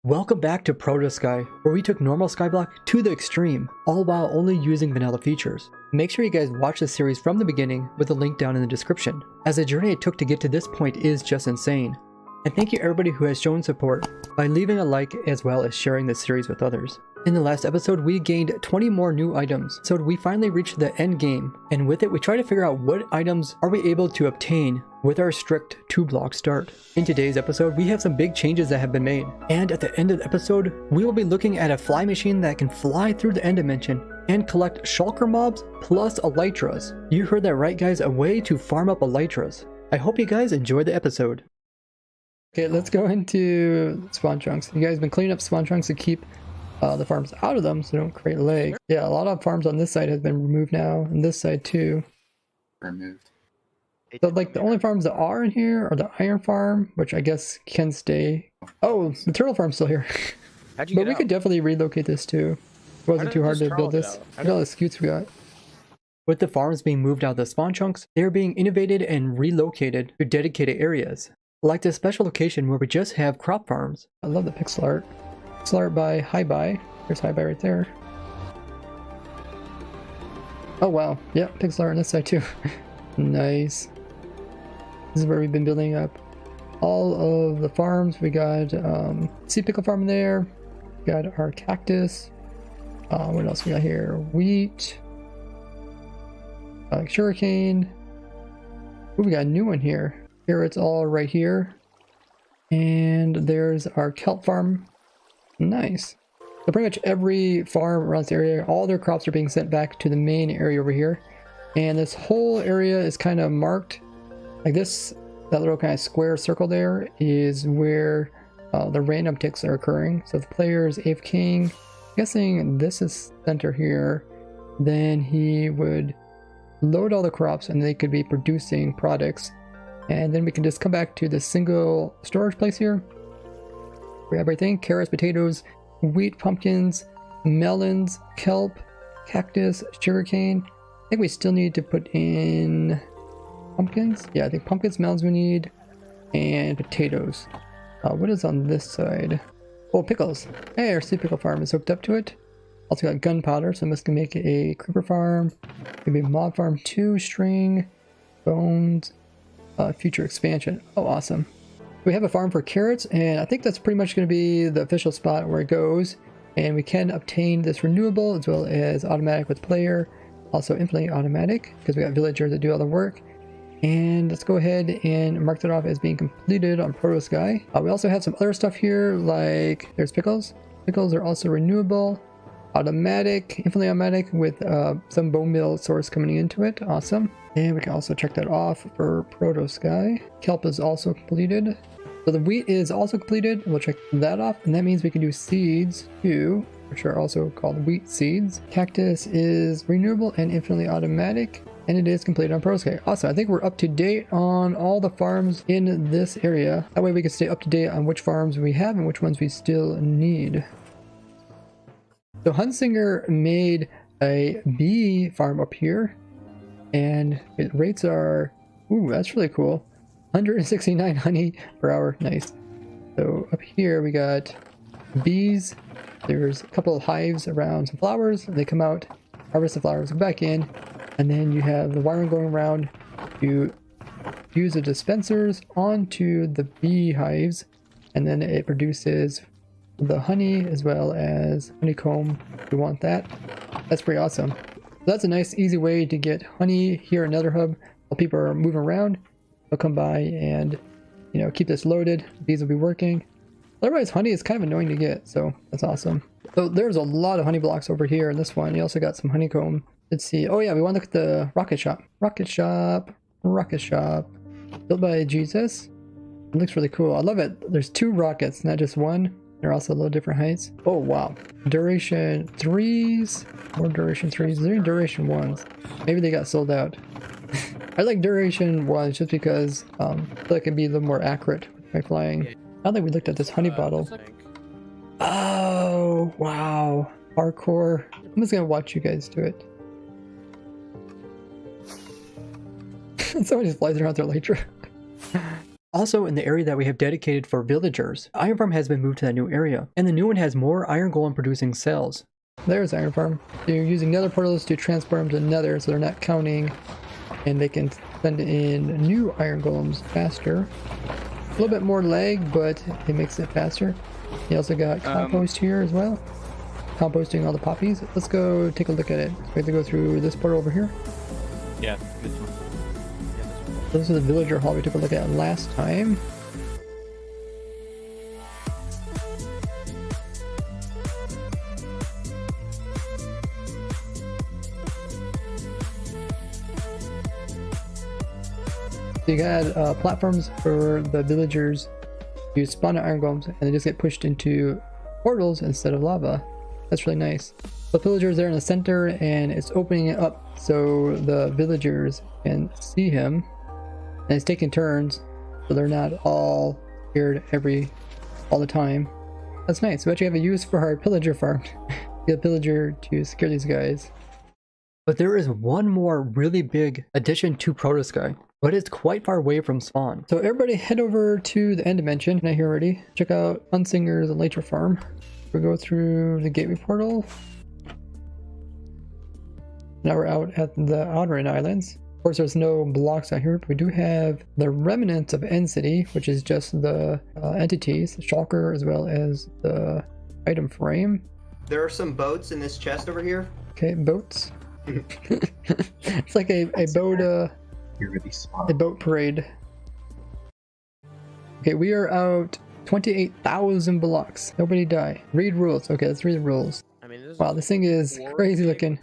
Welcome back to ProtoSky, where we took normal Skyblock to the extreme, all while only using vanilla features. Make sure you guys watch this series from the beginning with a link down in the description, as the journey it took to get to this point is just insane. And thank you everybody who has shown support by leaving a like as well as sharing this series with others. In the last episode, we gained 20 more new items, so we finally reached the end game, and with it we try to figure out what items are we able to obtain with our strict 2-block start. In today's episode, we have some big changes that have been made, and at the end of the episode, we will be looking at a fly machine that can fly through the end dimension and collect shulker mobs plus elytras. You heard that right guys, a way to farm up elytras. I hope you guys enjoy the episode. Okay, let's go into spawn chunks. You guys have been cleaning up spawn chunks to keep the farms out of them so they don't create lag. Yeah, a lot of farms on this side have been removed now, and this side too. Removed. So like the only farms that are in here are the iron farm, which I guess can stay. Oh, the turtle farm's still here. How'd you But get we out? could definitely relocate this too. It wasn't too hard to build this. Look at all the scoots we got. With the farms being moved out of the spawn chunks, they are being innovated and relocated to dedicated areas. Like this special location where we just have crop farms. I love the pixel art. Pixel art by Hi-Bi. There's Hi-Bi right there. Oh wow, yeah, pixel art on this side too. Nice. This is where we've been building up all of the farms. We got sea pickle farm there. We got our cactus. What else we got here? Wheat. Sugarcane. Ooh, we got a new one here. Here it's all right here. And there's our kelp farm. Nice. So pretty much every farm around this area, all their crops are being sent back to the main area over here. And this whole area is kind of marked like this. That little kind of square circle there is where the random ticks are occurring. So if the player is AFKing, I'm guessing this is center here, then he would load all the crops and they could be producing products. And then we can just come back to the single storage place here. We have everything: carrots, potatoes, wheat, pumpkins, melons, kelp, cactus, sugarcane. I think we still need to put in pumpkins. Yeah, I think pumpkins, melons we need, and potatoes. What is on this side? Oh, pickles. Hey, our sea pickle farm is hooked up to it. Also got gunpowder, so this can make it a creeper farm. Maybe mob farm 2, string, bones, future expansion. Oh, awesome. We have a farm for carrots, and I think that's pretty much going to be the official spot where it goes. And we can obtain this renewable as well as automatic with player. Also infinitely automatic because we got villagers that do all the work. And let's go ahead and mark that off as being completed on ProtoSky. We also have some other stuff here, like there's pickles. Pickles are also renewable, automatic, infinitely automatic with some bone meal source coming into it. Awesome. And we can also check that off for ProtoSky. Kelp is also completed. So the wheat is also completed. We'll check that off. And that means we can do seeds too, which are also called wheat seeds. Cactus is renewable and infinitely automatic. And it is completed on ProtoSky. Awesome. I think we're up to date on all the farms in this area. That way we can stay up to date on which farms we have and which ones we still need. So Hunsinger made a bee farm up here. And its rates are, ooh, that's really cool. 169 honey per hour. Nice. So up here we got bees. There's a couple of hives around some flowers. They come out, harvest the flowers, go back in, and then you have the wiring going around. You use the dispensers onto the bee hives, and then it produces the honey as well as honeycomb. If you want that. That's pretty awesome. So that's a nice easy way to get honey here in Nether Hub while people are moving around. They'll come by and, you know, keep this loaded. Bees will be working. Otherwise, honey is kind of annoying to get, so that's awesome. So there's a lot of honey blocks over here in this one. You also got some honeycomb. Let's see. Oh yeah, we want to look at the rocket shop. Rocket shop. Rocket shop. Built by Jesus. It looks really cool. I love it. There's 2 rockets, not just one. They're also a little different heights. Oh wow. Duration 3s. More duration 3s. Is there any duration 1s? Maybe they got sold out. I like duration 1s just because I feel like it can be a little more accurate with my flying. Now that we looked at this honey bottle. Oh wow. Parkour. I'm just gonna watch you guys do it. Someone just flies around their Elytra. Also, in the area that we have dedicated for villagers, Iron Farm has been moved to that new area, and the new one has more iron golem producing cells. There's Iron Farm. You're using nether portals to transport them to nether so they're not counting, and they can send in new iron golems faster. A little bit more lag, but it makes it faster. You also got compost here as well. Composting all the poppies. Let's go take a look at it. We have to go through this portal over here. Yeah, this one. This is the villager hall we took a look at last time. So you got platforms for the villagers to spawn iron golems, and they just get pushed into portals instead of lava. That's really nice. The villager's there in the center, and it's opening it up so the villagers can see him. And it's taking turns, so they're not all scared all the time. That's nice. We actually have a use for our pillager farm. Get a pillager to scare these guys. But there is one more really big addition to ProtoSky, but it's quite far away from spawn. So everybody head over to the end dimension. Now here already. Check out Unsinger's Elytra farm. We'll go through the gateway portal. Now we're out at the Outer Islands. Of course, there's no blocks out here, but we do have the remnants of End City, which is just the entities, the shulker, as well as the item frame. There are some boats in this chest over here. Okay, boats. It's like a boat, You're really smart. a boat parade. Okay, we are out 28,000 blocks. Nobody die. Read rules. Okay, let's read the rules. I mean, Wow, this thing is crazy looking.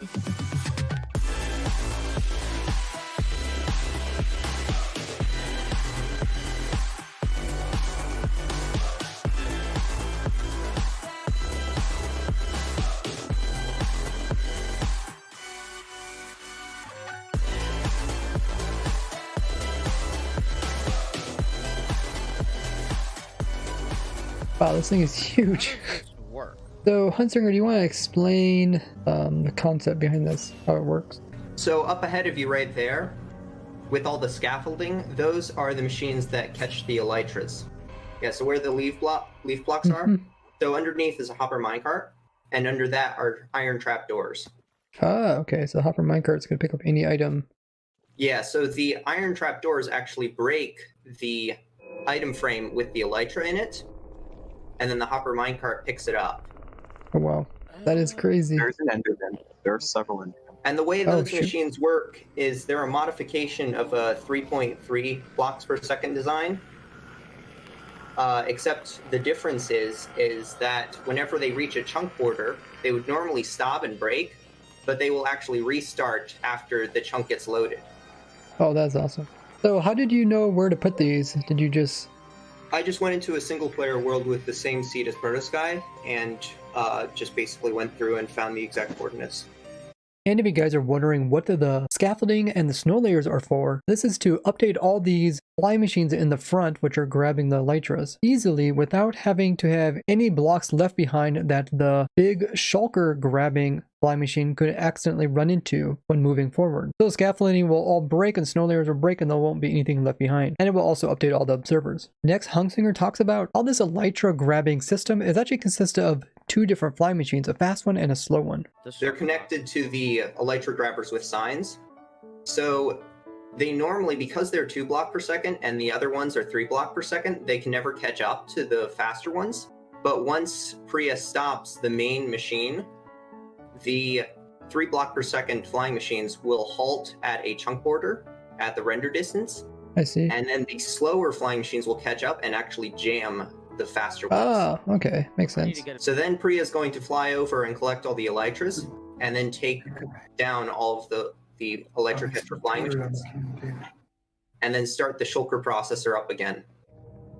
Wow, this thing is huge. work. So, Huntsinger, do you want to explain the concept behind this, how it works? So up ahead of you right there, with all the scaffolding, those are the machines that catch the elytras. Yeah, so where the leaf blocks are, so underneath is a hopper minecart, and under that are iron trap doors. Ah, okay, so the hopper minecart's going to pick up any item. Yeah, so the iron trap doors actually break the item frame with the elytra in it, and then the hopper minecart picks it up. Oh, wow. That is crazy. There's an enderman. There are several endermen. And the way Oh, those shoot. machines work is they're a modification of a 3.3 blocks per second design. Except the difference is that whenever they reach a chunk border, they would normally stop and break, but they will actually restart after the chunk gets loaded. Oh, that's awesome. So how did you know where to put these? Did you just... I just went into a single player world with the same seed as ProtoSky and just basically went through and found the exact coordinates. And if you guys are wondering what the scaffolding and the snow layers are for, this is to update all these fly machines in the front, which are grabbing the elytras, easily without having to have any blocks left behind that the big shulker grabbing fly machine could accidentally run into when moving forward. So scaffolding will all break and snow layers will break and there won't be anything left behind. And it will also update all the observers. Next, Huntsinger talks about how this elytra grabbing system is actually consists of two different fly machines, a fast one and a slow one. They're connected to the elytra grabbers with signs. So they normally, because they're 2 block per second and the other ones are 3 block per second, they can never catch up to the faster ones. But once Priya stops the main machine, the 3 block per second flying machines will halt at a chunk border at the render distance. I see. And then the slower flying machines will catch up and actually jam the faster ones. Ah, okay. Makes sense. So then Priya is going to fly over and collect all the elytras, and then take down all of the elytra catcher flying machines, and then start the shulker processor up again.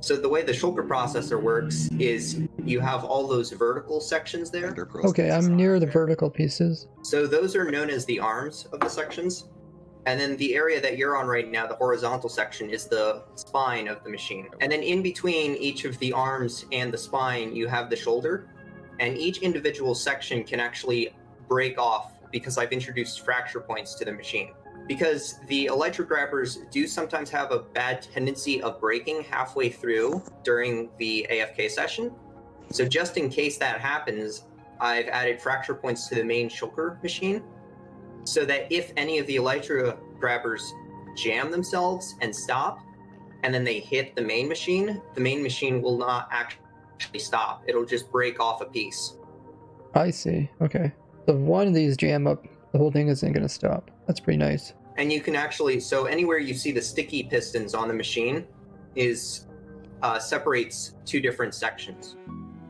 So the way the shulker processor works is you have all those vertical sections there. Okay, I'm near the vertical pieces. So those are known as the arms of the sections. And then the area that you're on right now, the horizontal section, is the spine of the machine. And then in between each of the arms and the spine, you have the shoulder. And each individual section can actually break off because I've introduced fracture points to the machine. because the Elytra grabbers do sometimes have a bad tendency of breaking halfway through during the AFK session. So just in case that happens, I've added fracture points to the main shulker machine, so that if any of the Elytra grabbers jam themselves and stop, and then they hit the main machine will not actually stop. It'll just break off a piece. I see. Okay. So if one of these jam up, the whole thing isn't going to stop. That's pretty nice. And you can actually, so anywhere you see the sticky pistons on the machine is separates two different sections.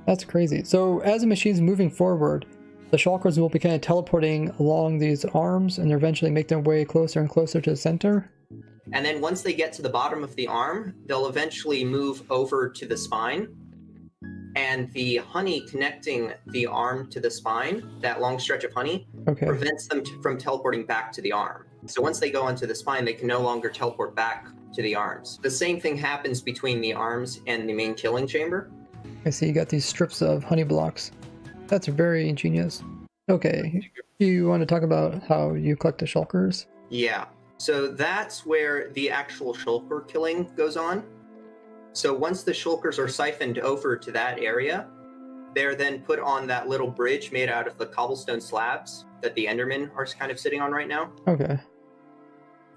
That's crazy. So as the machine's moving forward, the shulkers will be kind of teleporting along these arms and eventually make their way closer and closer to the center. And then once they get to the bottom of the arm, they'll eventually move over to the spine. And the honey connecting the arm to the spine, that long stretch of honey, prevents them from teleporting back to the arm. So once they go onto the spine, they can no longer teleport back to the arms. The same thing happens between the arms and the main killing chamber. I see you got these strips of honey blocks. That's very ingenious. Okay, do you want to talk about how you collect the shulkers? Yeah, so that's where the actual shulker killing goes on. So once the shulkers are siphoned over to that area, they're then put on that little bridge made out of the cobblestone slabs that the Endermen are kind of sitting on right now. Okay.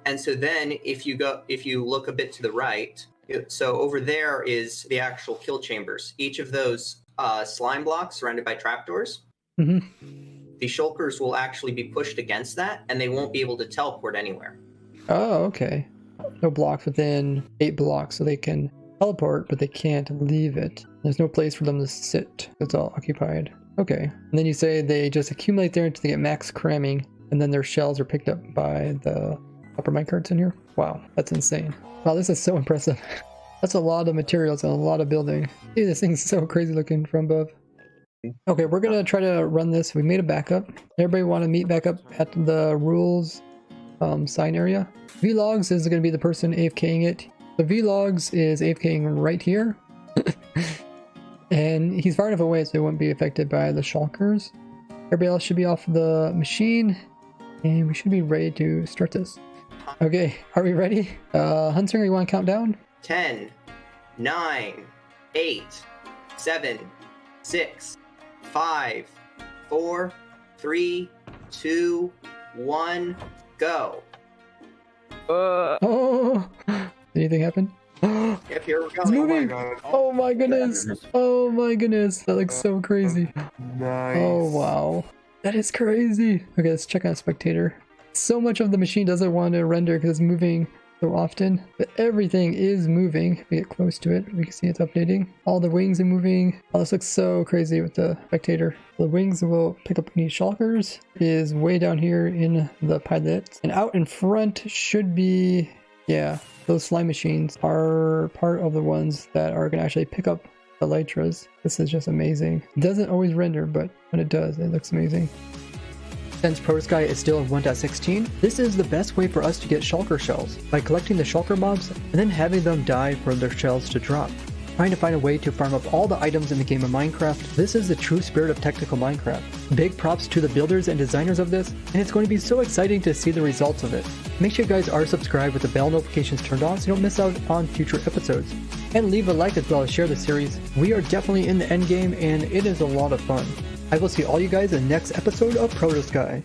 And so then if you look a bit to the right, so over there is the actual kill chambers. Each of those slime blocks surrounded by trapdoors. Mm-hmm. The shulkers will actually be pushed against that, and they won't be able to teleport anywhere. Oh, okay. No blocks within 8 blocks, so they can teleport, but they can't leave it. There's no place for them to sit. It's all occupied. Okay. And then you say they just accumulate there until they get max cramming, and then their shells are picked up by the upper minecarts in here. Wow, that's insane. Wow, this is so impressive. That's a lot of materials and a lot of building. Dude, this thing's so crazy looking from above. Okay, we're gonna try to run this. We made a backup. Everybody want to meet back up at the rules sign area. Vlogs is gonna be the person AFKing it. The Vlogs is AFKing right here. And he's far enough away so he won't be affected by the shulkers. Everybody else should be off the machine. And we should be ready to start this. Okay, are we ready? Hunter, you want to count down? 10, 9, 8, 7, 6, 5, 4, 3, 2, 1, go. Oh! Did anything happen? Yep, here we go. It's moving! Oh my goodness. Oh my goodness! That looks so crazy. Nice. Oh wow. That is crazy. Okay, let's check on spectator. So much of the machine doesn't want to render because it's moving so often, but everything is moving. If we get close to it, we can see it's updating. All the wings are moving. Oh, this looks so crazy with the spectator. The wings will pick up any shulkers. It is way down here in the pilot. And out in front should be, yeah, those slime machines are part of the ones that are going to actually pick up the Elytras. This is just amazing. It doesn't always render, but when it does, it looks amazing. Since ProtoSky is still in 1.16, this is the best way for us to get shulker shells, by collecting the shulker mobs and then having them die for their shells to drop. Trying to find a way to farm up all the items in the game of Minecraft, this is the true spirit of technical Minecraft. Big props to the builders and designers of this, and it's going to be so exciting to see the results of it. Make sure you guys are subscribed with the bell notifications turned on so you don't miss out on future episodes. And leave a like as well as share the series. We are definitely in the end game and it is a lot of fun. I will see all you guys in the next episode of ProtoSky.